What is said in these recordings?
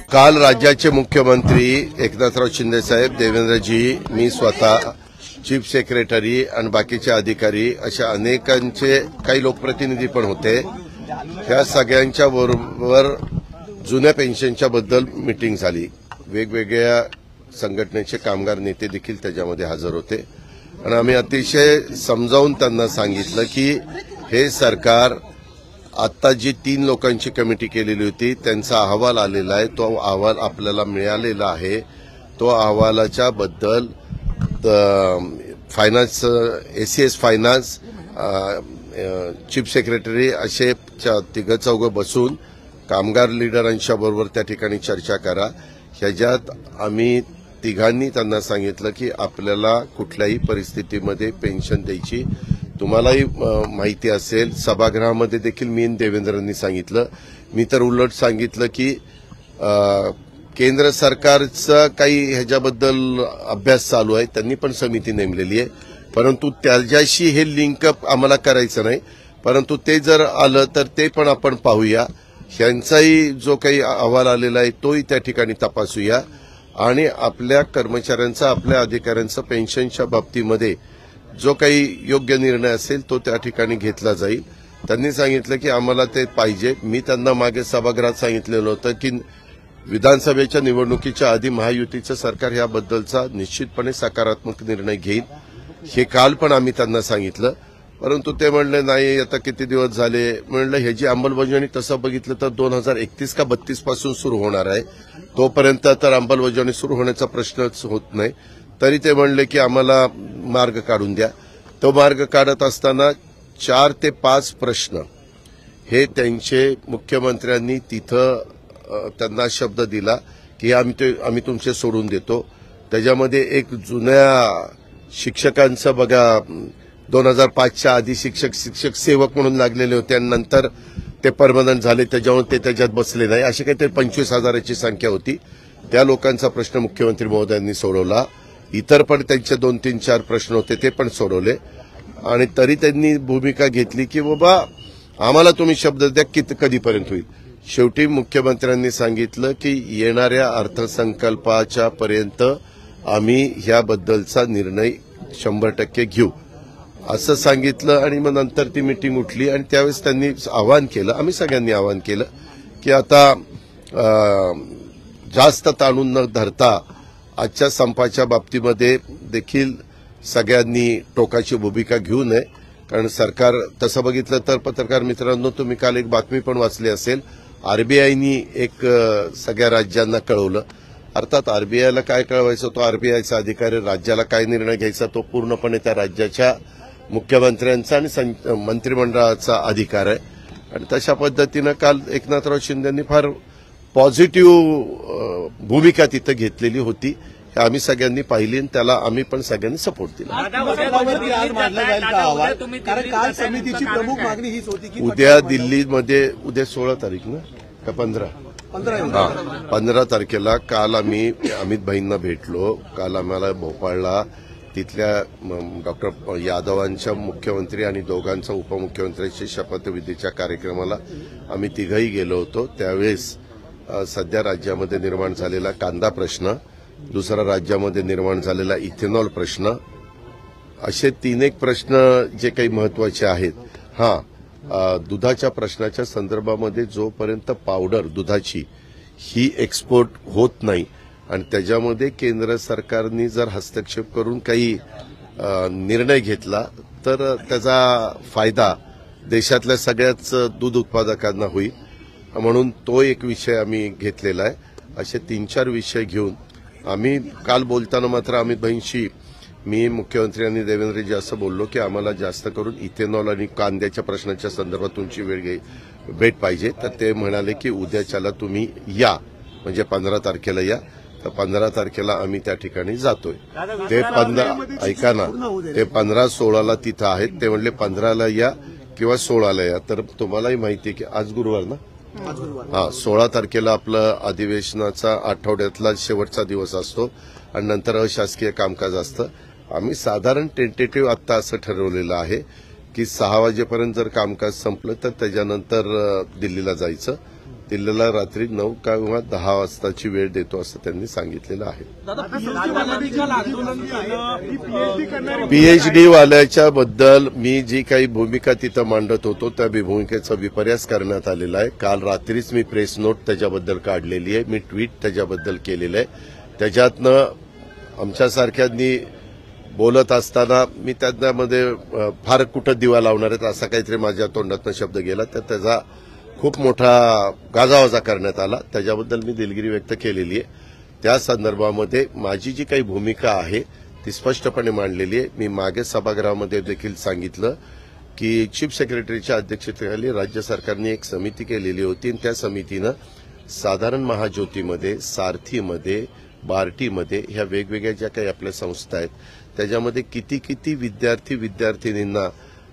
काल राज्याचे मुख्यमंत्री एकनाथराव शिंदे साहेब, देवेंद्रजी, मी स्वतः, चीफ सेक्रेटरी आणि बाकीचे अधिकारी अशा अनेकांचे काही लोकप्रतिनिधी पण होते. ह्या सगळ्यांच्या बरोबर जुन्या पेन्शनच्या बद्दल मीटिंग झाली. वेगवेगळ्या संघटनेचे कामगार नेते देखील त्याच्यामध्ये हजर होते आणि आम्ही अतिशय समजावून त्यांना सांगितलं की हे सरकार आता जी 3 लोकांची कमिटी केलेली होती त्यांचा अहवाल आलेला आहे, तो अहवाल आपल्याला मिळालेला आहे. तो अहवालाच्या बद्दल finance, ACS finance, chief secretary असे 3-4 बसून कामगार लिडरांच्या बरोबर त्या ठिकाणी चर्चा करा. ह्याच्यात आम्ही तिघांनी त्यांना सांगितलं की आपल्याला कुठल्याही परिस्थितीमध्ये पेन्शन द्यायची. तुम्हालाही माहिती असेल, सभागृहामध्ये देखील मी देवेंद्रांनी सांगितलं. मी तर उलट सांगितलं की केंद्र सरकारचा काही ह्याच्याबद्दल अभ्यास चालू आहे, त्यांनी पण समिती नेमलेली आहे, परंतु त्याच्याशी हे लिंकअप आम्हाला करायचं नाही. परंतु ते जर आलं तर ते पण आपण पाहूया. ह्यांचाही जो काही अहवाल आलेला आहे तोही त्या ठिकाणी तपासूया आणि आपल्या कर्मचाऱ्यांचा, आपल्या अधिकाऱ्यांचा पेन्शनच्या बाबतीमध्ये जो काही योग्य निर्णय असेल तो त्या ठिकाणी घेतला जाईल. त्यांनी सांगितलं की आम्हाला ते पाहिजे. मी त्यांना मागे सभागृहात सांगितलेलं होतं की विधानसभेच्या निवडणुकीच्या आधी महायुतीचं सरकार याबद्दलचा निश्चितपणे सकारात्मक निर्णय घेईल. हे काल पण आम्ही त्यांना सांगितलं, परंतु ते म्हणले नाही, आता किती दिवस झाले. म्हणलं ह्याची अंमलबजावणी तसं बघितलं तर 2031 का 32 पासून सुरू होणार आहे. तोपर्यंत तर अंमलबजावणी सुरू होण्याचा प्रश्नच होत नाही. तरी ते म्हणले की आम्हाला मार्ग काढून द्या. तो मार्ग काढत असताना 4 ते 5 प्रश्न हे त्यांचे मुख्यमंत्र्यांनी तिथं त्यांना शब्द दिला की आम्ही तुमचे सोडून देतो. त्याच्यामध्ये एक जुन्या शिक्षकांचं बघा, 2005च्या आधी शिक्षक सेवक म्हणून लागलेले होते आणि नंतर ते परमनंट झाले, त्याच्यामुळे ते त्याच्यात बसले नाही. अशी काहीतरी 25,000ची संख्या होती. त्या लोकांचा प्रश्न मुख्यमंत्री महोदयांनी सोडवला. इतर पण त्यांचे 2-3-4 प्रश्न होते, ते पण सोडवले. आणि तरी त्यांनी भूमिका घेतली की बाबा आम्हाला तुम्ही शब्द द्या, कधीपर्यंत होईल. शेवटी मुख्यमंत्र्यांनी सांगितलं की येणाऱ्या अर्थसंकल्पाच्या पर्यंत आम्ही ह्याबद्दलचा निर्णय 100% घेऊ असं सांगितलं. आणि मग नंतर ती मीटिंग उठली आणि त्यावेळेस त्यांनी आवाहन केलं, आम्ही सगळ्यांनी आवाहन केलं की आता जास्त ताणून न धरता आजच्या संपाच्या बाबतीमध्ये देखील सगळ्यांनी टोकाची भूमिका घेऊ नये. कारण सरकार तसं बघितलं तर पत्रकार मित्रांनो, तुम्ही काल एक बातमी पण वाचली असेल, आरबीआयनी एक सगळ्या राज्यांना कळवलं. अर्थात आरबीआयला काय कळवायचं, तो आरबीआयचा अधिकारी, राज्याला काय निर्णय घ्यायचा तो पूर्णपणे त्या राज्याच्या मुख्यमंत्र्यांचा आणि मंत्रिमंडळाचा अधिकार आहे. आणि तशा पद्धतीनं काल एकनाथराव शिंदेंनी फार पॉझिटिव्ह भूमिका तिथं घेतलेली होती. हे आम्ही सगळ्यांनी पाहिली आणि त्याला आम्ही पण सगळ्यांनी सपोर्ट दिला. उद्या दिल्लीमध्ये, उद्या 16 तारीख ना का 15? 15 तारखेला काल आम्ही अमित भाईंना भेटलो. काल आम्हाला भोपाळला तिथल्या डॉक्टर यादवांच्या मुख्यमंत्री आणि दोघांचा उपमुख्यमंत्र्यांची शपथविधीच्या कार्यक्रमाला आम्ही तिघही गेलो होतो. त्यावेळेस सध्या राज्यामध्ये निर्माण झालेला कांदा प्रश्न, दुसरा राज्यामध्ये निर्माण झालेला इथेनॉल प्रश्न, असे 3 प्रश्न जे काही महत्वाचे आहेत. दुधाच्या प्रश्नाच्या संदर्भामध्ये जोपर्यंत पावडर दुधाची ही एक्सपोर्ट होत नाही आणि त्याच्यामध्ये केंद्र सरकारने जर हस्तक्षेप करून काही निर्णय घेतला तर त्याचा फायदा देशातल्या सगळ्याच दूध उत्पादकांना होईल. म्हणून तो एक विषय आम्ही घेतलेला आहे. असे 3-4 विषय घेऊन आम्ही काल बोलताना मात्र अमित भाईंशी मी, मुख्यमंत्री आणि देवेंद्रजी असं बोललो की आम्हाला जास्त करून इथेनॉल आणि कांद्याच्या प्रश्नाच्या संदर्भात तुमची भेट पाहिजे. तर ते म्हणाले की उद्याच्याला तुम्ही या, म्हणजे 15 तारखेला या. तर 15 तारखेला आम्ही त्या ठिकाणी जातोय. ते 15 ऐका ना, ते 15-16ला तिथं आहेत. ते म्हणले 15ला या किंवा 16ला या. तर तुम्हालाही माहिती आहे की आज गुरुवार ना, 16 तारखेला आपलं अधिवेशनाचा आठवड्यातला शेवटचा दिवस असतो आणि नंतर अशासकीय कामकाज असतं. आम्ही साधारण टेंटेटिव्ह आत्ता असं ठरवलेलं आहे की 6 वाजेपर्यंत जर कामकाज संपलं तर त्याच्यानंतर दिल्लीला जायचं दिल्लीला रात्री 9 किंवा 10 वाजताची वेळ देतो असं त्यांनी सांगितलेलं आहे. पीएचडी वाल्याच्या बद्दल मी जी काही भूमिका तिथं मांडत होतो त्या भूमिकेचा विपर्यास करण्यात आलेला आहे. काल रात्रीच मी प्रेस नोट त्याच्याबद्दल काढलेली आहे, मी ट्विट त्याच्याबद्दल केलेलं आहे. त्याच्यातनं आमच्यासारख्यांनी बोलत असताना मी त्यामध्ये फार कुठं दिवा लावणार आहेत असा काहीतरी माझ्या तोंडातनं शब्द गेला, तर त्याचा खूप मोठा गाजावाजा करण्यात आला. त्याच्याबद्दल मी दिलगिरी व्यक्त केलेली आहे. त्या संदर्भामध्ये माझी जी काही भूमिका आहे ती स्पष्टपणे मांडलेली आहे. मी मागे सभागृहामध्ये देखील सांगितलं की चीफ सेक्रेटरीच्या अध्यक्षतेखाली राज्य सरकारने एक समिती केलेली होती आणि त्या समितीनं साधारण महाज्योतीमध्ये, सारथीमध्ये, बार्टीमध्ये ह्या वेगवेगळ्या ज्या काही आपल्या संस्था आहेत त्याच्यामध्ये किती विद्यार्थिनींना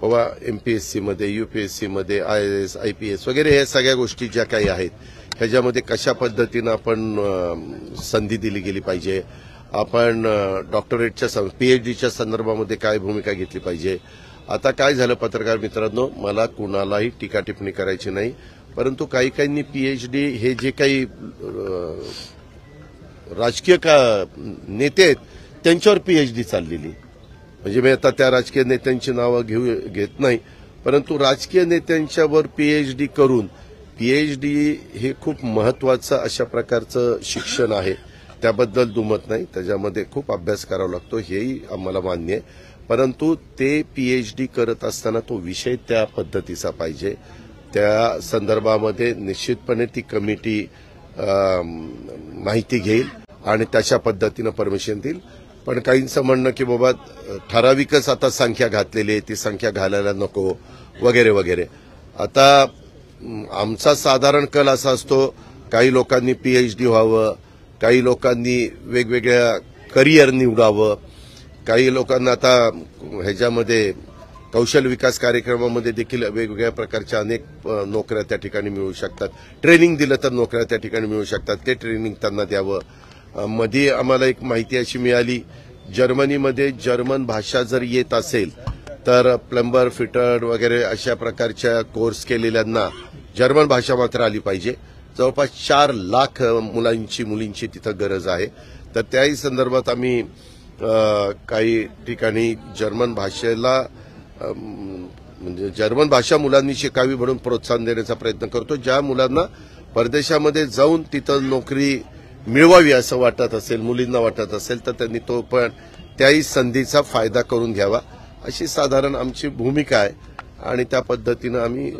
बाबा एमपीएससीमध्ये, यूपीएससीमध्ये, आयएएस, आयपीएस वगैरे ह्या सगळ्या गोष्टी ज्या काही आहेत ह्याच्यामध्ये कशा पद्धतीनं आपण संधी दिली गेली पाहिजे, आपण डॉक्टरेटच्या पीएचडीच्या संदर्भामध्ये काय भूमिका घेतली पाहिजे. आता काय झालं पत्रकार मित्रांनो, मला कुणालाही टीका टिप्पणी करायची नाही, परंतु काहींनी पीएचडी हे जे काही राजकीय नेते आहेत त्यांच्यावर पीएचडी चाललेली, म्हणजे मी आता त्या राजकीय नेत्यांची नावं घेत नाही, परंतु राजकीय नेत्यांच्यावर पीएचडी करून, पीएचडी हे खूप महत्वाचं अशा प्रकारचं शिक्षण आहे, त्याबद्दल दुमत नाही, त्याच्यामध्ये खूप अभ्यास करावा लागतो हेही आम्हाला मान्य आहे. परंतु ते पीएचडी करत असताना तो विषय त्या पद्धतीचा पाहिजे. त्या संदर्भामध्ये निश्चितपणे ती कमिटी माहिती घेईल आणि त्याच्या पद्धतीनं परमिशन देईल. पण काहींचं म्हणणं की बाबा ठराविकच आता संख्या घातलेली आहे, ती संख्या घालायला नको वगैरे वगैरे. आता आमचा साधारण कल असा असतो, काही लोकांनी पीएचडी व्हावं, काही लोकांनी वेगवेगळ्या करिअर निवडावं, काही लोकांना आता ह्याच्यामध्ये कौशल्य विकास कार्यक्रमामध्ये देखील वेगवेगळ्या प्रकारच्या अनेक नोकऱ्या त्या ठिकाणी मिळू शकतात. ट्रेनिंग दिलं तर नोकऱ्या त्या ठिकाणी मिळू शकतात, ते ट्रेनिंग त्यांना द्यावं. मध्ये आम्हाला एक माहिती अशी मिळाली, जर्मनीमध्ये जर्मन भाषा जर येत असेल तर प्लंबर, फिटर वगैरे अशा प्रकारच्या कोर्स केलेल्यांना जर्मन भाषा मात्र आली पाहिजे. जवळपास 4 लाख मुलींची तिथं गरज आहे. तर त्याही संदर्भात आम्ही काही ठिकाणी जर्मन भाषेला म्हणजे जर्मन भाषा मुलांनी शिकावी म्हणून प्रोत्साहन देण्याचा प्रयत्न करतो. ज्या मुलांना परदेशामध्ये जाऊन तिथं नोकरी मिळवावी असं वाटत असेल, मुलींना वाटत असेल, तर त्यांनी तो पण त्याही संधीचा फायदा करून घ्यावा अशी साधारण आमची भूमिका आहे आणि त्या पद्धतीनं आम्ही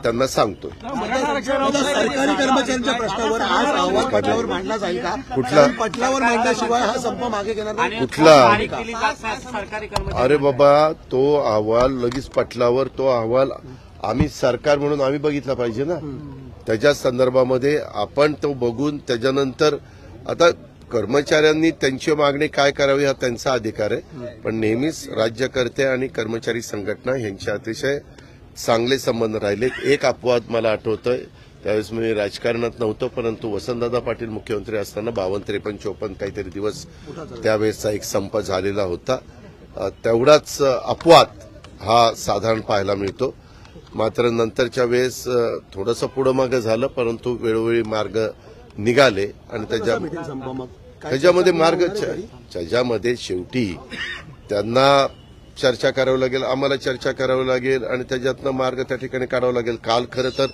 त्यांना सांगतो. सरकारी कर्मचाऱ्यांच्या प्रश्नावर आज अहवाल पटलावर मांडला जाईल का? कुठला पटलावर मांडल्याशिवाय हा संप मागे घेणार नाही. कुठला? अरे बाबा, तो अहवाल लगेच पटलावर, तो अहवाल आम्ही सरकार म्हणून आम्ही बघितला पाहिजे ना. त्याच्या संदर्भामध्ये आपण तो बघून त्याच्यानंतर आता कर्मचाऱ्यांनी त्यांची मागणी काय करावी हा त्यांचा अधिकार आहे. पण नेहमीच राज्यकर्ते आणि कर्मचारी संघटना यांचे अतिशय चांगले संबंध राहिले. एक अपवाद मला आठवतोय, त्यावेळेस मी राजकारणात नव्हतो, परंतु वसंतदादा पाटील मुख्यमंत्री असताना 52, 53, 54 काहीतरी दिवस त्यावेळेसचा एक संप झालेला होता. तेवढाच अपवाद हा साधारण पाहायला मिळतो. मात्र नंतरच्या वेळेस थोडंसं पुढं मागं झालं, परंतु वेळोवेळी मार्ग निघाले आणि त्याच्यामध्ये मार्ग त्याच्यामध्ये शेवटी त्यांना चर्चा करावी लागेल, आम्हाला चर्चा करावी लागेल आणि त्याच्यातनं मार्ग त्या ठिकाणी काढावा लागेल. काल खरं तर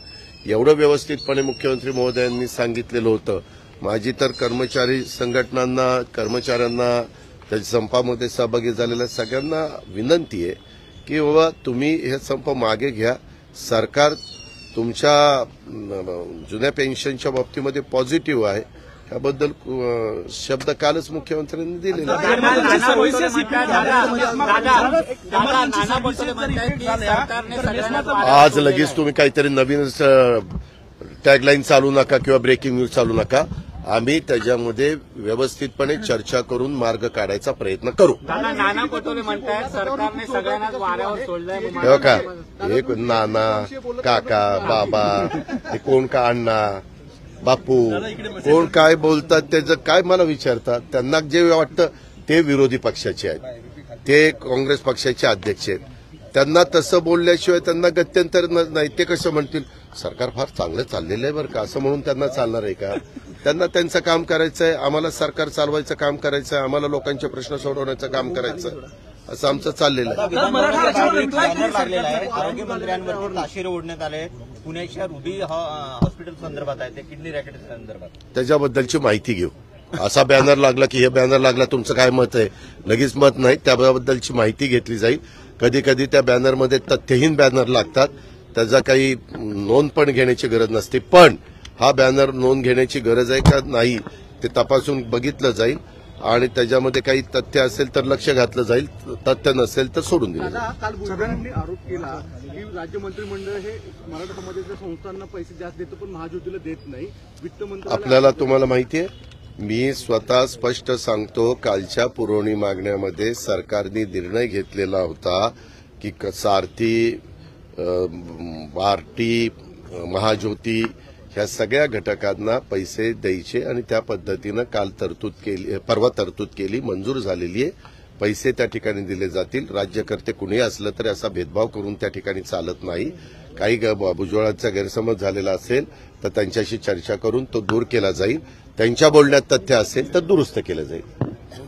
एवढं व्यवस्थितपणे मुख्यमंत्री महोदयांनी सांगितलेलं होतं. माझी तर कर्मचारी संघटनांना, कर्मचाऱ्यांना, त्या संपामध्ये सहभागी झालेल्या सगळ्यांना विनंती आहे की बाबा तुम्ही हे संप मागे घ्या. सरकार तुमच्या जुन्या पेन्शनच्या बाबतीमध्ये पॉझिटिव्ह आहे, याबद्दल शब्द कालच मुख्यमंत्र्यांनी दिलेला. आज लगेच तुम्ही काहीतरी नवीन टॅगलाईन चालू नका किंवा ब्रेकिंग न्यूज चालू नका. आम्ही त्याच्यामध्ये व्यवस्थितपणे चर्चा करून मार्ग काढायचा प्रयत्न करू. नाना पटोले म्हणतात सरकारने सगळ्यांनाच वाऱ्यावर सोडलंय. तेव्हा का एक नाना, काका, बाबा, हे कोण का अण्णा, बापू, कोण काय बोलतात त्याचं काय मला विचारतात. त्यांना जे वाटतं ते विरोधी पक्षाचे आहेत, ते काँग्रेस पक्षाचे अध्यक्ष आहेत. त्यांना तसं बोलल्याशिवाय त्यांना गत्यंतर नाही. ते कसं म्हणतील सरकार फार चांगलं चाललेलं आहे बरं का, असं म्हणून त्यांना चालणार आहे का? त्यांना त्यांचं काम करायचं आहे, आम्हाला सरकार चालवायचं काम करायचं आहे, आम्हाला लोकांचे प्रश्न सोडवण्याचं काम करायचं आहे, असं आमचं चाललेलं आहे. बॅनर लागलेला आहे. आरोग्यमंत्र्यांवरती ताशेरे ओढण्यात आले. पुण्याच्या रुबी हॉस्पिटल संदर्भात आहे, ते किडनी रॅकेट संदर्भात. त्याच्याबद्दलची माहिती घेऊ. असा बॅनर लागला की हे बॅनर लागला, तुमचं काय मत आहे? लगेच मत नाही, त्याबद्दलची माहिती घेतली जाईल. कधी कधी त्या बॅनरमध्ये तथ्यहीन बॅनर लागतात, त्याचा काही नोंद पण घेण्याची गरज नसते. पण हा बॅनर नोंद घेण्याची गरज आहे का नाही ते तपासून बघितलं जाईल आणि त्याच्यामध्ये काही तथ्य असेल तर लक्ष घातलं जाईल, तथ्य नसेल तर सोडून दिलं जाईल. काल सगळ्यांनी आरोप केला की राज्य मंत्रिमंडळ हे मराठा समाजाच्या संस्थांना पैसे जास्त देतं पण महाज्योतीला देत नाही. वित्त मंत्रालय आपल्याला तुम्हाला माहिती आहे, मी स्वतः स्पष्ट सांगतो, कालच्या पुरवणी मागण्यामध्ये सरकारने निर्णय घेतलेला होता की सारथी, आरटी, महाज्योती ह्या सगळ्या घटकांना पैसे द्यायचे आणि त्या पद्धतीनं काल तरतूद केली, परवा तरतूद केली, मंजूर झालेली आहे. पैसे त्या ठिकाणी दिले जातील. राज्यकर्ते कुणीही असलं तरी असा भेदभाव करून त्या ठिकाणी चालत नाही. काही भुजबळांचा गैरसमज झालेला असेल तर त्यांच्याशी चर्चा करून तो दूर केला जाईल. त्यांच्या बोलण्यात तथ्य असेल तर दुरुस्त केलं जाईल.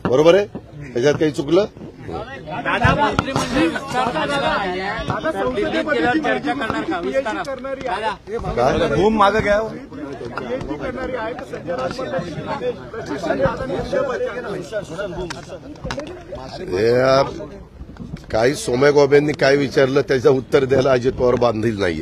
बरोबर आहे? त्याच्यात काही चुकलं? दादा, मंत्रिमंडळ विस्तार झालेला नाहीये. तर दिल्लीत गेल्यावर चर्चा करणार का विस्तारात? दादा, काय? भूम मागं घ्या. करणारी आहे तर संजय काही सोम्या गोब्यांनी काय विचारलं त्याचं उत्तर द्यायला अजित पवार बांधील नाहीये.